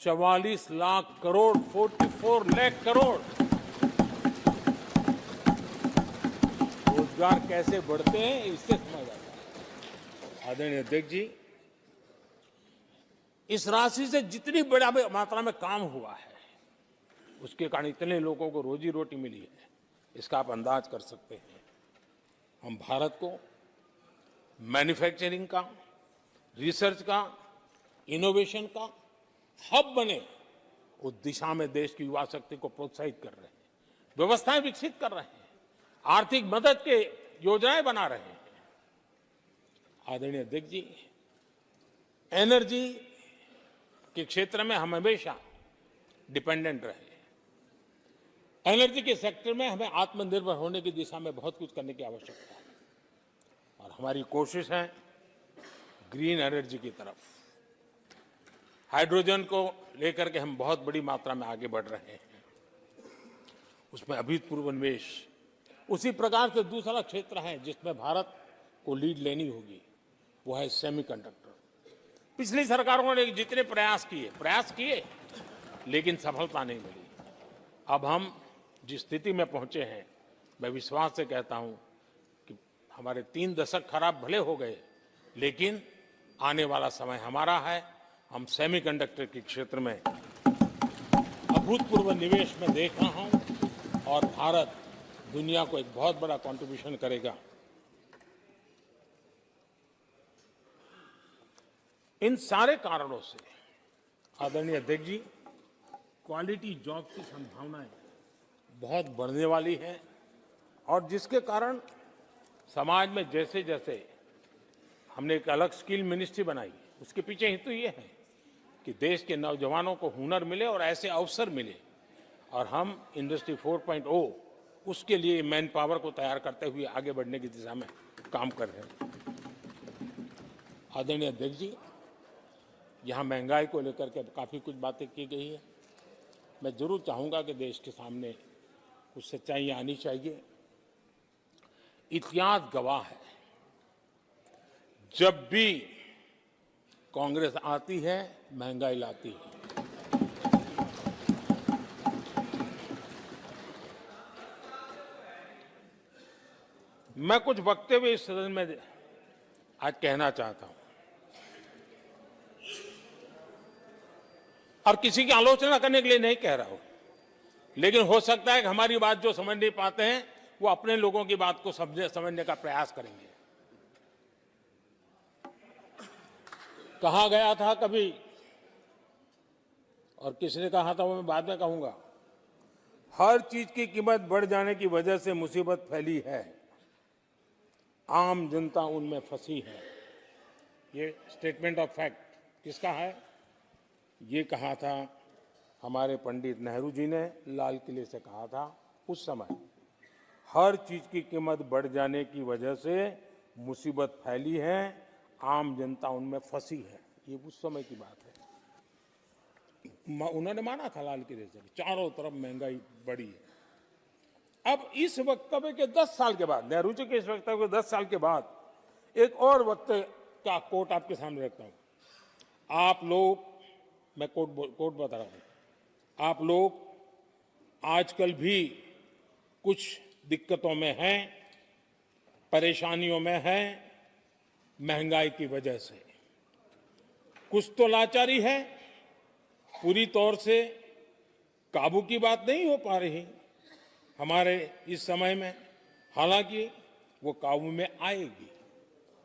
44 लाख करोड़ 44 लाख करोड़ रोजगार कैसे बढ़ते हैं इससे समझ आता है। आदरणीय अध्यक्ष जी, इस राशि से जितनी बड़ा मात्रा में काम हुआ है उसके कारण इतने लोगों को रोजी रोटी मिली है, इसका आप अंदाज कर सकते हैं। हम भारत को मैन्युफैक्चरिंग का, रिसर्च का, इनोवेशन का हब बने उस दिशा में देश की युवा शक्ति को प्रोत्साहित कर रहे हैं, व्यवस्थाएं विकसित कर रहे हैं, आर्थिक मदद के योजनाएं बना रहे हैं। आदरणीय अध्यक्ष जी, एनर्जी के क्षेत्र में हम हमेशा डिपेंडेंट रहे। एनर्जी के सेक्टर में हमें आत्मनिर्भर होने की दिशा में बहुत कुछ करने की आवश्यकता है और हमारी कोशिश है ग्रीन एनर्जी की तरफ। हाइड्रोजन को लेकर के हम बहुत बड़ी मात्रा में आगे बढ़ रहे हैं, उसमें अभूतपूर्व निवेश। उसी प्रकार से दूसरा क्षेत्र है जिसमें भारत को लीड लेनी होगी, वो है सेमीकंडक्टर। पिछली सरकारों ने जितने प्रयास किए लेकिन सफलता नहीं मिली। अब हम जिस स्थिति में पहुंचे हैं, मैं विश्वास से कहता हूं कि हमारे 3 दशक खराब भले हो गए लेकिन आने वाला समय हमारा है। हम सेमीकंडक्टर के क्षेत्र में अभूतपूर्व निवेश में देख रहा हूं और भारत दुनिया को एक बहुत बड़ा कंट्रीब्यूशन करेगा। इन सारे कारणों से आदरणीय अध्यक्ष जी, क्वालिटी जॉब की संभावनाएं बहुत बढ़ने वाली हैं और जिसके कारण समाज में जैसे जैसे हमने एक अलग स्किल मिनिस्ट्री बनाई, उसके पीछे हेतु ये है कि देश के नौजवानों को हुनर मिले और ऐसे अवसर मिले और हम इंडस्ट्री 4.0 उसके लिए मैन पावर को तैयार करते हुए आगे बढ़ने की दिशा में काम कर रहे हैं। आदरणीय अध्यक्ष जी, यहाँ महंगाई को लेकर के काफ़ी कुछ बातें की गई है। मैं जरूर चाहूँगा कि देश के सामने कुछ सच्चाइयाँ आनी चाहिए। इतिहास गवाह है, जब भी कांग्रेस आती है महंगाई लाती है। मैं कुछ वक्तव्य इस सदन में आज कहना चाहता हूं और किसी की आलोचना करने के लिए नहीं कह रहा हूं, लेकिन हो सकता है कि हमारी बात जो समझ नहीं पाते हैं वो अपने लोगों की बात को समझने का प्रयास करेंगे। कहा गया था कभी और किसने कहा था वो मैं बाद में कहूंगा, हर चीज की कीमत बढ़ जाने की वजह से मुसीबत फैली है, आम जनता उनमें फंसी है। ये स्टेटमेंट ऑफ फैक्ट किसका है? ये कहा था हमारे पंडित नेहरू जी ने, लाल किले से कहा था उस समय। हर चीज की कीमत बढ़ जाने की वजह से मुसीबत फैली है, आम जनता उनमें फंसी है। ये उस समय की बात है। उन्होंने माना था लाल किले से, चारों तरफ महंगाई बढ़ी है। अब इस वक्तव्य के 10 साल के बाद, नेहरू जी के इस वक्तव्य के 10 साल के बाद एक और वक्तव्य का कोट आपके सामने रखता हूं। आप लोग, मैं कोट बता रहा हूं, आप लोग आजकल भी कुछ दिक्कतों में हैं, परेशानियों में हैं महंगाई की वजह से। कुछ तो लाचारी है, पूरी तौर से काबू की बात नहीं हो पा रही हमारे इस समय में, हालांकि वो काबू में आएगी।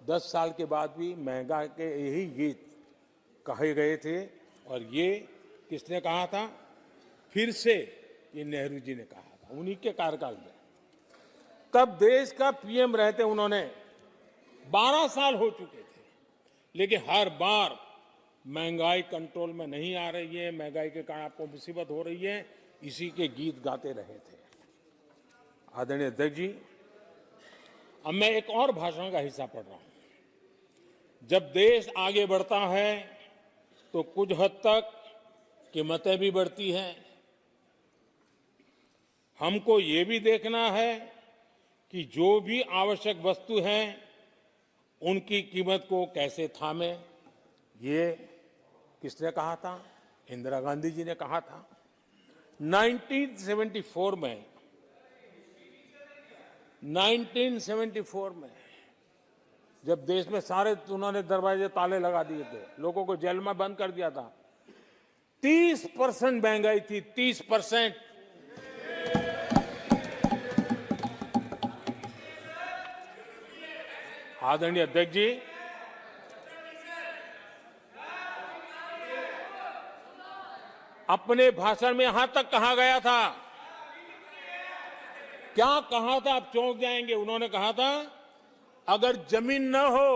10 साल के बाद भी महंगाई के यही गीत कहे गए थे और ये किसने कहा था? फिर से ये नेहरू जी ने कहा था उन्हीं के कार्यकाल में। तब देश का पीएम रहते उन्होंने 12 साल हो चुके थे, लेकिन हर बार महंगाई कंट्रोल में नहीं आ रही है, महंगाई के कारण आपको मुसीबत हो रही है, इसी के गीत गाते रहे थे। आदरणीय अध्यक्ष जी, अब मैं एक और भाषण का हिस्सा पढ़ रहा हूं। जब देश आगे बढ़ता है तो कुछ हद तक कीमतें भी बढ़ती हैं। हमको ये भी देखना है कि जो भी आवश्यक वस्तु हैं उनकी कीमत को कैसे थामे। ये किसने कहा था? इंदिरा गांधी जी ने कहा था 1974 में 1974 में जब देश में सारे उन्होंने दरवाजे ताले लगा दिए थे, लोगों को जेल में बंद कर दिया था, 30% महंगाई थी, 30%। आदरणीय अध्यक्ष जी, अपने भाषण में यहां तक कहा गया था, क्या कहा था, आप चौंक जाएंगे। उन्होंने कहा था अगर जमीन न हो,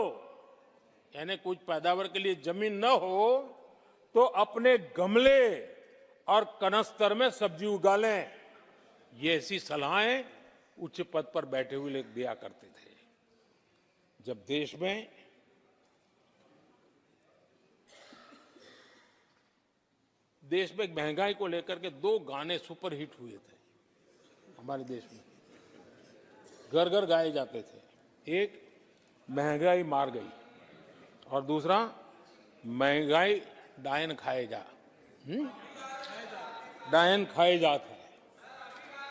यानी कुछ पैदावार के लिए जमीन न हो, तो अपने गमले और कनस्तर में सब्जी उगा लें। ये ऐसी सलाहें उच्च पद पर बैठे हुए लोग दिया करते थे। जब देश में महंगाई को लेकर के 2 गाने सुपर हिट हुए थे हमारे देश में, घर घर गाए जाते थे। एक महंगाई मार गई और दूसरा महंगाई डायन खाए जा, डायन खाए जाता है।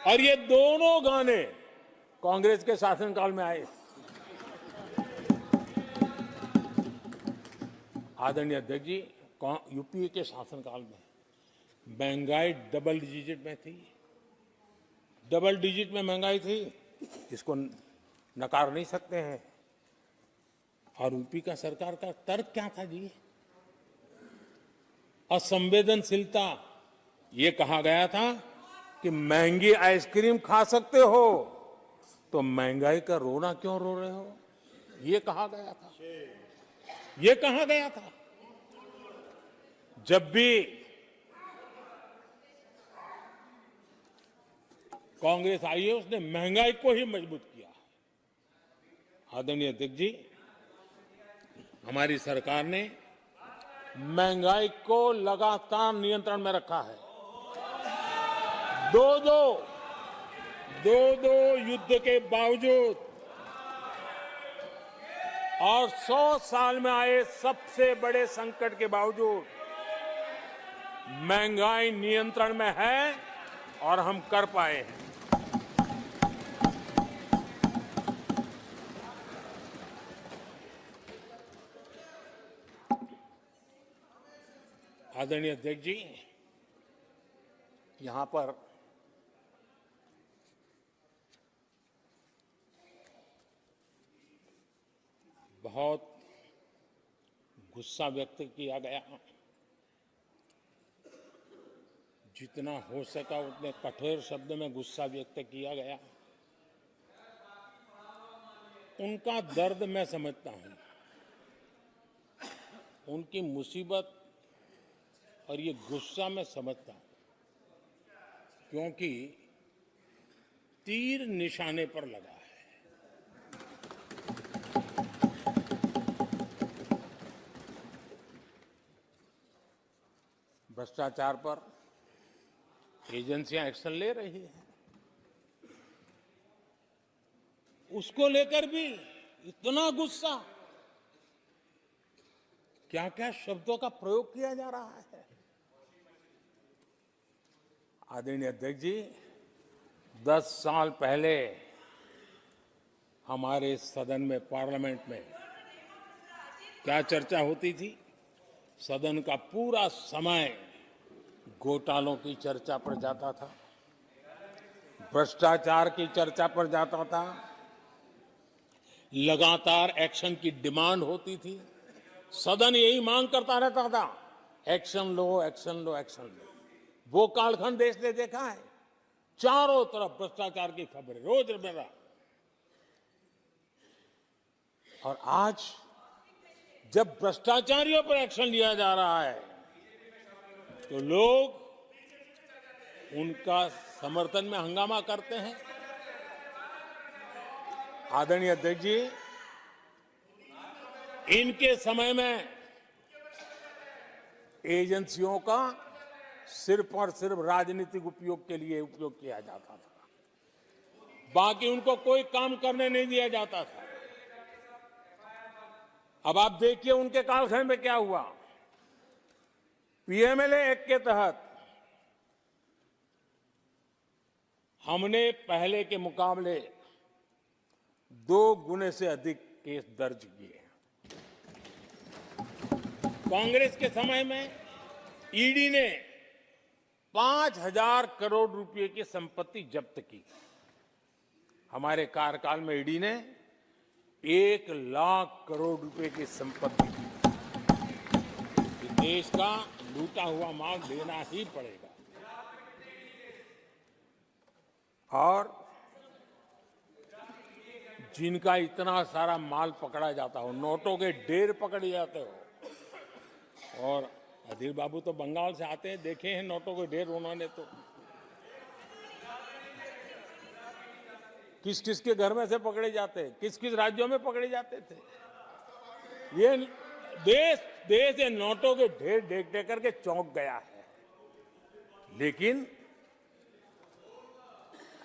और ये दोनों गाने कांग्रेस के शासनकाल में आए। आदरणीय अध्यक्ष जी, यूपीए के शासनकाल में महंगाई डबल डिजिट में थी, डबल डिजिट में महंगाई थी, इसको नकार नहीं सकते हैं। और यूपी का सरकार का तर्क क्या था जी? असंवेदनशीलता। ये कहा गया था कि महंगी आइसक्रीम खा सकते हो तो महंगाई का रोना क्यों रो रहे हो, ये कहा गया था, ये कहा गया था। जब भी कांग्रेस आई है उसने महंगाई को ही मजबूत किया। आदरणीय अध्यक्ष जी, हमारी सरकार ने महंगाई को लगातार नियंत्रण में रखा है। दो युद्ध के बावजूद और 100 साल में आए सबसे बड़े संकट के बावजूद महंगाई नियंत्रण में है और हम कर पाए हैं। आदरणीय अध्यक्ष जी, यहां पर बहुत गुस्सा व्यक्त किया गया, जितना हो सका उतने कठोर शब्द में गुस्सा व्यक्त किया गया। उनका दर्द मैं समझता हूं, उनकी मुसीबत और ये गुस्सा मैं समझता हूं, क्योंकि तीर निशाने पर लगा है। भ्रष्टाचार पर एजेंसियां एक्शन ले रही हैं, उसको लेकर भी इतना गुस्सा, क्या क्या शब्दों का प्रयोग किया जा रहा है। आदरणीय अध्यक्ष जी, 10 साल पहले हमारे सदन में, पार्लियामेंट में क्या चर्चा होती थी? सदन का पूरा समय घोटालों की चर्चा पर जाता था, भ्रष्टाचार की चर्चा पर जाता था, लगातार एक्शन की डिमांड होती थी। सदन यही मांग करता रहता था, एक्शन लो, एक्शन लो, एक्शन लो। वो कालखंड देश ने देखा है, चारों तरफ भ्रष्टाचार की खबरें रोजमर्रा। और आज जब भ्रष्टाचारियों पर एक्शन लिया जा रहा है तो लोग उनका समर्थन में हंगामा करते हैं। आदरणीय अध्यक्ष जी, इनके समय में एजेंसियों का सिर्फ और सिर्फ राजनीतिक उपयोग के लिए उपयोग किया जाता था, बाकी उनको कोई काम करने नहीं दिया जाता था। अब आप देखिए उनके कालखंड में क्या हुआ। पीएमएलए एक्ट के तहत हमने पहले के मुकाबले 2 गुने से अधिक केस दर्ज किए। कांग्रेस के समय में ईडी ने 5,000 करोड़ रुपए की संपत्ति जब्त की। हमारे कार्यकाल में ईडी ने 1 लाख करोड़ रुपए की संपत्ति की। देश का लूटा हुआ माल देना ही पड़ेगा। और जिनका इतना सारा माल पकड़ा जाता हो, नोटों के ढेर पकड़े जाते हो, और अधीर बाबू तो बंगाल से आते हैं, देखे हैं नोटों के ढेर उन्होंने तो किस किस के घर में से पकड़े जाते, किस किस राज्यों में पकड़े जाते थे। ये देश ये नोटों के ढेर देख देख करके चौंक गया है। लेकिन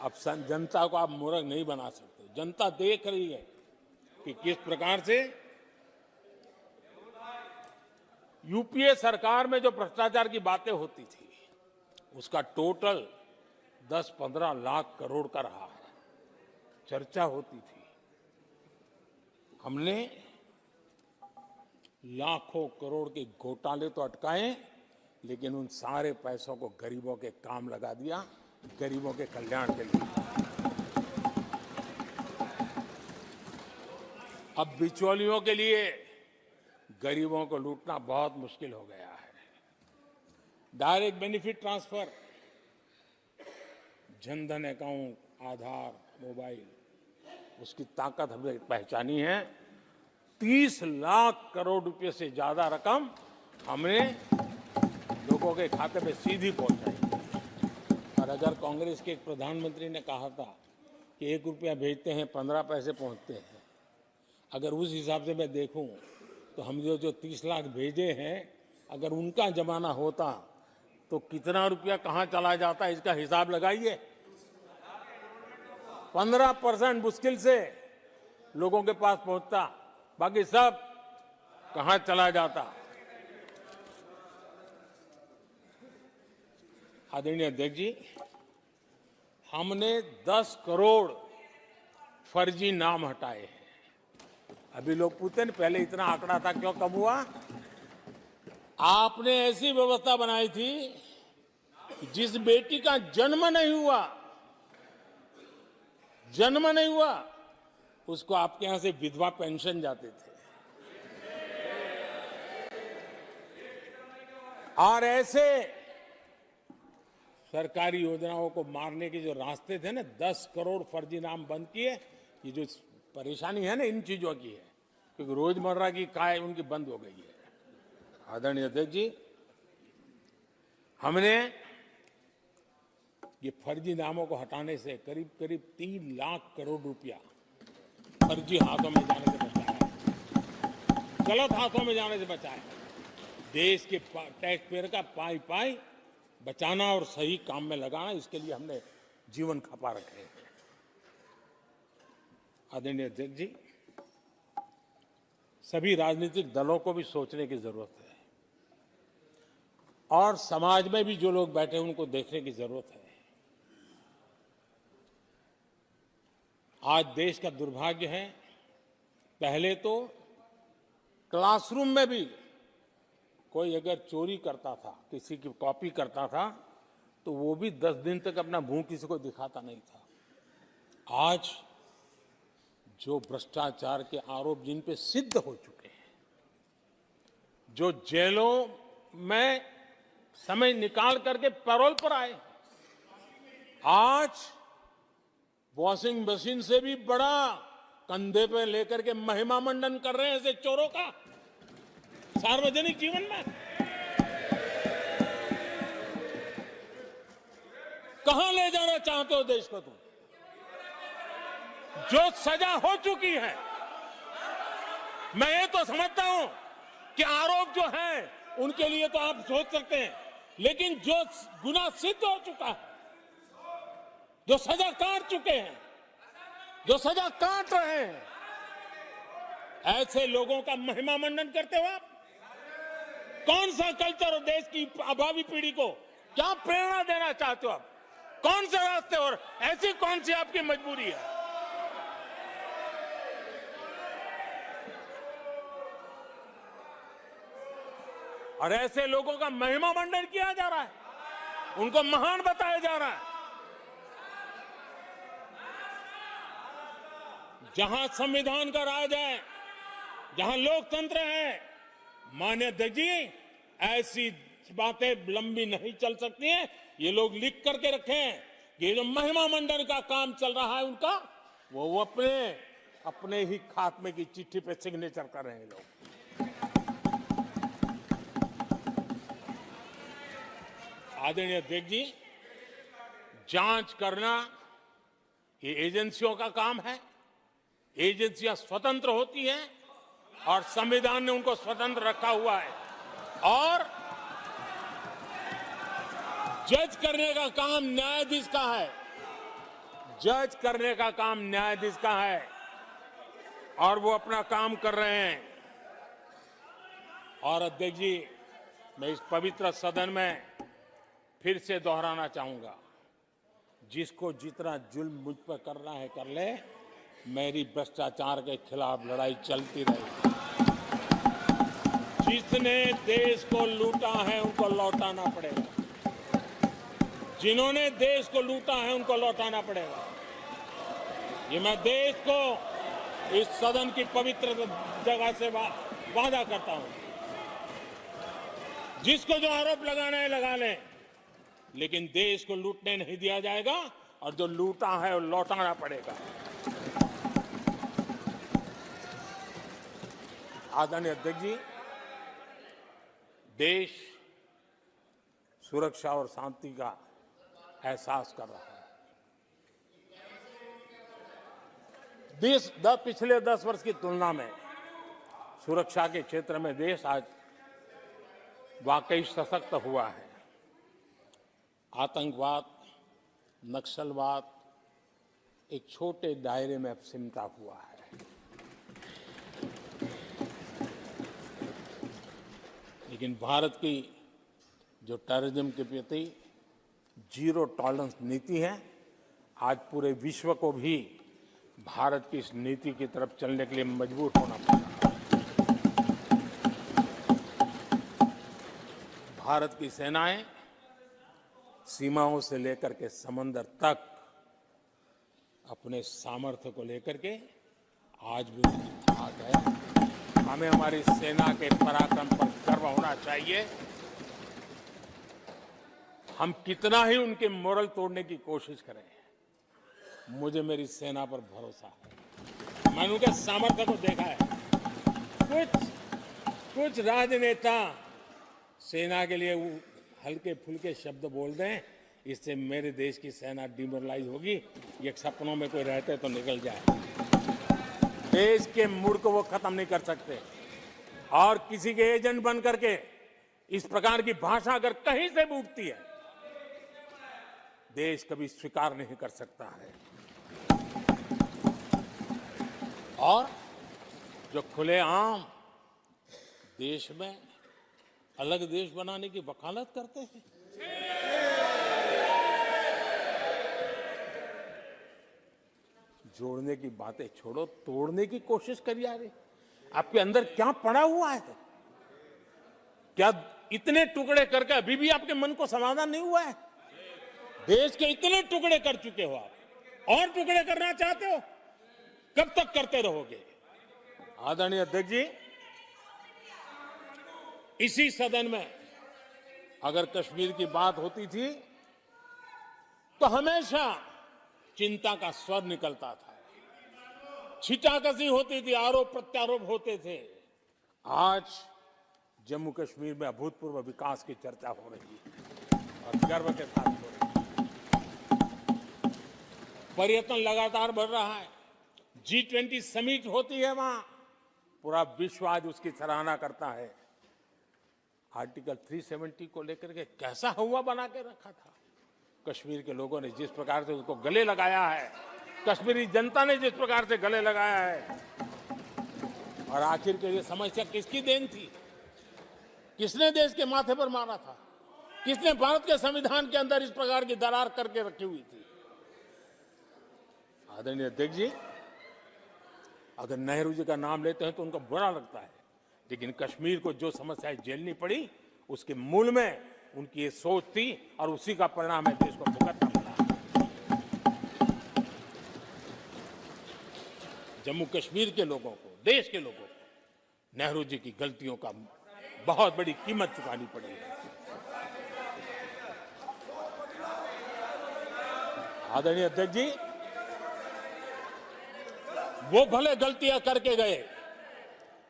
अब जनता को आप मूर्ख नहीं बना सकते। जनता देख रही है कि किस प्रकार से यूपीए सरकार में जो भ्रष्टाचार की बातें होती थी, उसका टोटल 10-15 लाख करोड़ का रहा है। चर्चा होती थी। हमने लाखों करोड़ के घोटाले तो अटकाए, लेकिन उन सारे पैसों को गरीबों के काम लगा दिया, गरीबों के कल्याण के लिए। अब बिचौलियों के लिए गरीबों को लूटना बहुत मुश्किल हो गया है। Direct benefit transfer, Jan Dhan account, Aadhaar, mobile, उसकी ताकत हमने पहचानी है। 30 लाख करोड़ रुपए से ज्यादा रकम हमने लोगों के खाते में सीधी पहुंचाई। और अगर कांग्रेस के एक प्रधानमंत्री ने कहा था कि 1 रुपया भेजते हैं 15 पैसे पहुंचते हैं, अगर उस हिसाब से मैं देखूं तो हम जो 30 लाख भेजे हैं, अगर उनका जमाना होता तो कितना रुपया कहां चला जाता, इसका हिसाब लगाइए। 15% मुश्किल से लोगों के पास पहुंचता, बाकी सब कहां चला जाता। आदरणीय अध्यक्ष जी, हमने 10 करोड़ फर्जी नाम हटाए हैं। अभी लोग पूछते हैं पहले इतना आंकड़ा था, क्यों कम हुआ? आपने ऐसी व्यवस्था बनाई थी कि जिस बेटी का जन्म नहीं हुआ उसको आपके यहां से विधवा पेंशन जाते थे। और ऐसे सरकारी योजनाओं को मारने के जो रास्ते थे ना, 10 करोड़ फर्जी नाम बंद किए। ये जो परेशानी है ना इन चीजों की है, क्योंकि रोजमर्रा की काय उनकी बंद हो गई है। आदरणीय अध्यक्ष जी, हमने ये फर्जी नामों को हटाने से करीब करीब 3 लाख करोड़ रुपया फर्जी हाथों में जाने से बचाया, गलत हाथों में जाने से बचाया। देश के टैक्स पेयर का पाई पाई बचाना और सही काम में लगाना, इसके लिए हमने जीवन खपा रखे हैं। आदरणीय अध्यक्ष जी, सभी राजनीतिक दलों को भी सोचने की जरूरत है, और समाज में भी जो लोग बैठे हैं उनको देखने की जरूरत है। आज देश का दुर्भाग्य है, पहले तो क्लासरूम में भी कोई अगर चोरी करता था, किसी की कॉपी करता था, तो वो भी 10 दिन तक अपना मुंह किसी को दिखाता नहीं था। आज जो भ्रष्टाचार के आरोप जिन पे सिद्ध हो चुके हैं, जो जेलों में समय निकाल करके पैरोल पर आए, आज वॉशिंग मशीन से भी बड़ा कंधे पे लेकर के महिमा मंडन कर रहे हैं ऐसे चोरों का सार्वजनिक जीवन में। कहां ले जाना चाहते हो देश को तुम? जो सजा हो चुकी है, मैं ये तो समझता हूं कि आरोप जो है उनके लिए तो आप सोच सकते हैं, लेकिन जो गुनाह सिद्ध हो चुका है, जो सजा काट चुके हैं, जो सजा काट रहे हैं, ऐसे लोगों का महिमा मंडन करते हो आप। कौन सा कल्चर और देश की भावी पीढ़ी को क्या प्रेरणा देना चाहते हो आप? कौन से रास्ते और ऐसी कौन सी आपकी मजबूरी है? और ऐसे लोगों का महिमा मंडन किया जा रहा है, उनको महान बताया जा रहा है। जहां संविधान का राज है, जहां लोकतंत्र है, माननीय अध्यक्ष जी, ऐसी बातें लंबी नहीं चल सकती हैं। ये लोग लिख करके रखे हैं कि ये जो महिमा मंडन का काम चल रहा है उनका, वो अपने ही खात्मे की चिट्ठी पे सिग्नेचर कर रहे हैं लोग। आदरणीय अध्यक्ष जी, जांच करना ये एजेंसियों का काम है। एजेंसियां स्वतंत्र होती हैं और संविधान ने उनको स्वतंत्र रखा हुआ है। और जज करने का काम न्यायाधीश का है। जज करने का काम न्यायाधीश का है और वो अपना काम कर रहे हैं। और अध्यक्ष जी, मैं इस पवित्र सदन में फिर से दोहराना चाहूंगा, जिसको जितना जुल्म मुझ पर करना है कर ले, मेरी भ्रष्टाचार के खिलाफ लड़ाई चलती रहेगी। जिसने देश को लूटा है उनको लौटाना पड़ेगा। जिन्होंने देश को लूटा है उनको लौटाना पड़ेगा। ये मैं देश को इस सदन की पवित्र जगह से वादा करता हूं। जिसको जो आरोप लगाना है लगा लें, लेकिन देश को लूटने नहीं दिया जाएगा और जो लूटा है वो लौटाना पड़ेगा। आदरणीय अध्यक्ष जी, देश सुरक्षा और शांति का एहसास कर रहा है। देश पिछले 10 वर्ष की तुलना में सुरक्षा के क्षेत्र में देश आज वाकई सशक्त हुआ है। आतंकवाद, नक्सलवाद एक छोटे दायरे में अब सिमटा हुआ है। लेकिन भारत की जो टेररिज्म के प्रति जीरो टॉलरेंस नीति है, आज पूरे विश्व को भी भारत की इस नीति की तरफ चलने के लिए मजबूर होना पड़ा। भारत की सेनाएं सीमाओं से लेकर के समंदर तक अपने सामर्थ्य को लेकर के आज भी थाक है। हमें हमारी सेना के पराक्रम पर गर्व होना चाहिए। हम कितना ही उनके मोरल तोड़ने की कोशिश करें, मुझे मेरी सेना पर भरोसा है। मैंने उनके सामर्थ्य को देखा है। कुछ राजनेता सेना के लिए हल्के फुल्के शब्द बोल दें, इससे मेरे देश की सेना डिमोरलाइज होगी। ये सपनों में कोई रहते तो निकल जाए। देश के मूड को वो खत्म नहीं कर सकते। और किसी के एजेंट बन करके इस प्रकार की भाषा अगर कहीं से भी उठती है, देश कभी स्वीकार नहीं कर सकता है। और जो खुलेआम देश में अलग देश बनाने की वकालत करते हैं, जोड़ने की बातें छोड़ो, तोड़ने की कोशिश करिए। यार, आपके अंदर क्या पड़ा हुआ है? क्या इतने टुकड़े करके अभी भी आपके मन को समाधान नहीं हुआ है? देश के इतने टुकड़े कर चुके हो आप, और टुकड़े करना चाहते हो? कब तक करते रहोगे? आदरणीय अध्यक्ष जी, इसी सदन में अगर कश्मीर की बात होती थी तो हमेशा चिंता का स्वर निकलता था, छिटाकशी होती थी, आरोप प्रत्यारोप होते थे। आज जम्मू कश्मीर में अभूतपूर्व विकास की चर्चा हो रही है और गर्व के साथ हो रही है। पर्यटन लगातार बढ़ रहा है। G20 समिट होती है वहां, पूरा विश्व आज उसकी सराहना करता है। आर्टिकल 370 को लेकर के कैसा हुआ बना के रखा था। कश्मीर के लोगों ने जिस प्रकार से उसको गले लगाया है, कश्मीरी जनता ने जिस प्रकार से गले लगाया है, और आखिर के ये समस्या किसकी देन थी? किसने देश के माथे पर मारा था? किसने भारत के संविधान के अंदर इस प्रकार की दरार करके रखी हुई थी? आदरणीय अध्यक्ष जी, अगर नेहरू जी का नाम लेते हैं तो उनको बुरा लगता है, लेकिन कश्मीर को जो समस्याएं झेलनी पड़ी उसके मूल में उनकी ये सोच थी और उसी का परिणाम है देश को भुगतना पड़ा। जम्मू कश्मीर के लोगों को, देश के लोगों को नेहरू जी की गलतियों का बहुत बड़ी कीमत चुकानी पड़ी है। आदरणीय अध्यक्ष जी, वो भले गलतियां करके गए,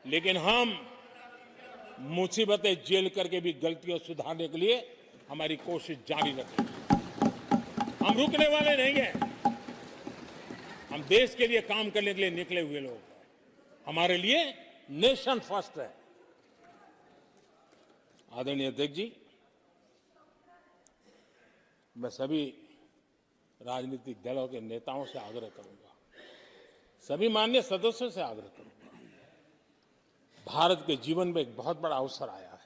लेकिन हम मुसीबतें झेल करके भी गलतियों सुधारने के लिए हमारी कोशिश जारी रखेंगे। हम रुकने वाले नहीं हैं। हम देश के लिए काम करने के लिए निकले हुए लोग हैं। हमारे लिए नेशन फर्स्ट है। आदरणीय अध्यक्ष जी, मैं सभी राजनीतिक दलों के नेताओं से आग्रह करूंगा, सभी माननीय सदस्यों से आग्रह करूंगा, भारत के जीवन में एक बहुत बड़ा अवसर आया है।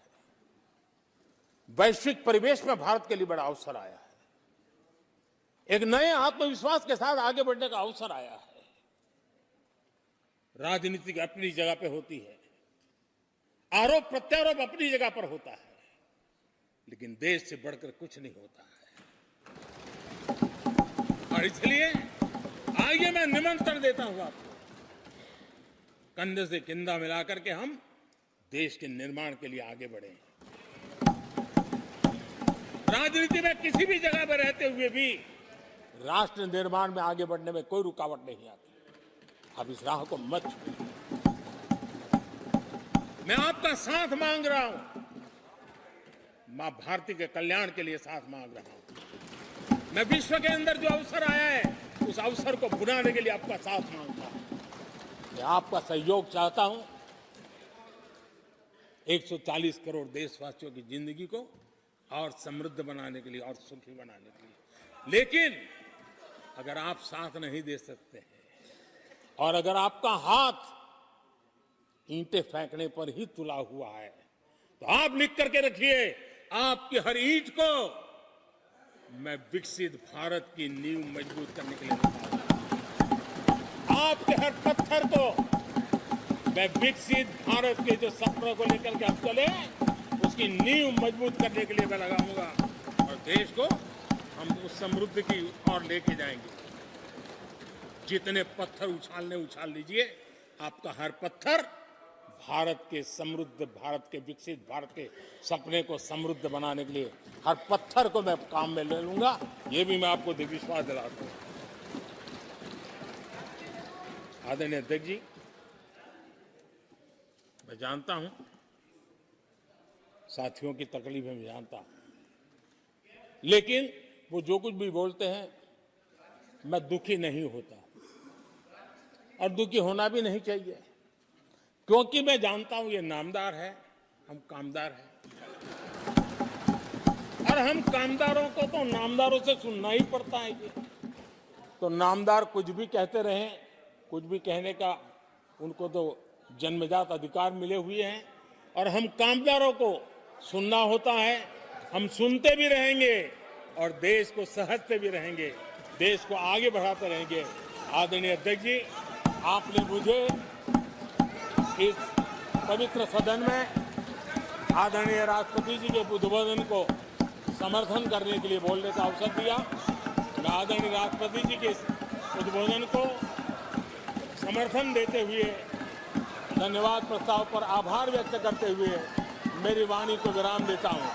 वैश्विक परिवेश में भारत के लिए बड़ा अवसर आया है। एक नए आत्मविश्वास के साथ आगे बढ़ने का अवसर आया है। राजनीति अपनी जगह पे होती है, आरोप प्रत्यारोप अपनी जगह पर होता है, लेकिन देश से बढ़कर कुछ नहीं होता है। और इसलिए आइए मैं निमंत्रण देता हूं आपको, कंधे से कंधा मिलाकर के हम देश के निर्माण के लिए आगे बढ़े। राजनीति में किसी भी जगह पर रहते हुए भी राष्ट्र निर्माण में आगे बढ़ने में कोई रुकावट नहीं आती। अब इस राह को मत छोड़िए। मैं आपका साथ मांग रहा हूं, मां भारती के कल्याण के लिए साथ मांग रहा हूं। मैं विश्व के अंदर जो अवसर आया है उस अवसर को बुलाने के लिए आपका साथ मांगता हूं। मैं आपका सहयोग चाहता हूं 140 करोड़ देशवासियों की जिंदगी को और समृद्ध बनाने के लिए और सुखी बनाने के लिए। लेकिन अगर आप साथ नहीं दे सकते हैं और अगर आपका हाथ ईंटें फेंकने पर ही तुला हुआ है, तो आप लिख करके रखिए, आपकी हर ईंट को मैं विकसित भारत की नींव मजबूत करने के लिए लगाऊंगा। आपके हर पत्थर को मैं विकसित भारत के जो सपनों को लेकर के आप चले उसकी नींव मजबूत करने के लिए मैं लगाऊंगा और देश को हम उस समृद्धि की ओर लेके जाएंगे। जितने पत्थर उछाल लीजिए, आपका हर पत्थर भारत के समृद्ध, भारत के विकसित भारत के सपने को समृद्ध बनाने के लिए हर पत्थर को मैं काम में ले लूंगा। ये भी मैं आपको विश्वास दिलाता हूं। आदरणीय अध्यक्ष जी, मैं जानता हूं साथियों की तकलीफें मैं जानता हूं, लेकिन वो जो कुछ भी बोलते हैं मैं दुखी नहीं होता और दुखी होना भी नहीं चाहिए, क्योंकि मैं जानता हूं ये नामदार है, हम कामदार हैं। और हम कामदारों को तो नामदारों से सुनना ही पड़ता है। ये तो नामदार कुछ भी कहते रहें, कुछ भी कहने का उनको तो जन्मजात अधिकार मिले हुए हैं, और हम कामदारों को सुनना होता है। हम सुनते भी रहेंगे और देश को सहेजते भी रहेंगे, देश को आगे बढ़ाते रहेंगे। आदरणीय अध्यक्ष जी, आपने मुझे इस पवित्र सदन में आदरणीय राष्ट्रपति जी के उद्बोधन को समर्थन करने के लिए बोलने का अवसर दिया। मैं आदरणीय राष्ट्रपति जी के उद्बोधन को समर्थन देते हुए धन्यवाद प्रस्ताव पर आभार व्यक्त करते हुए मेरी वाणी को विराम देता हूं।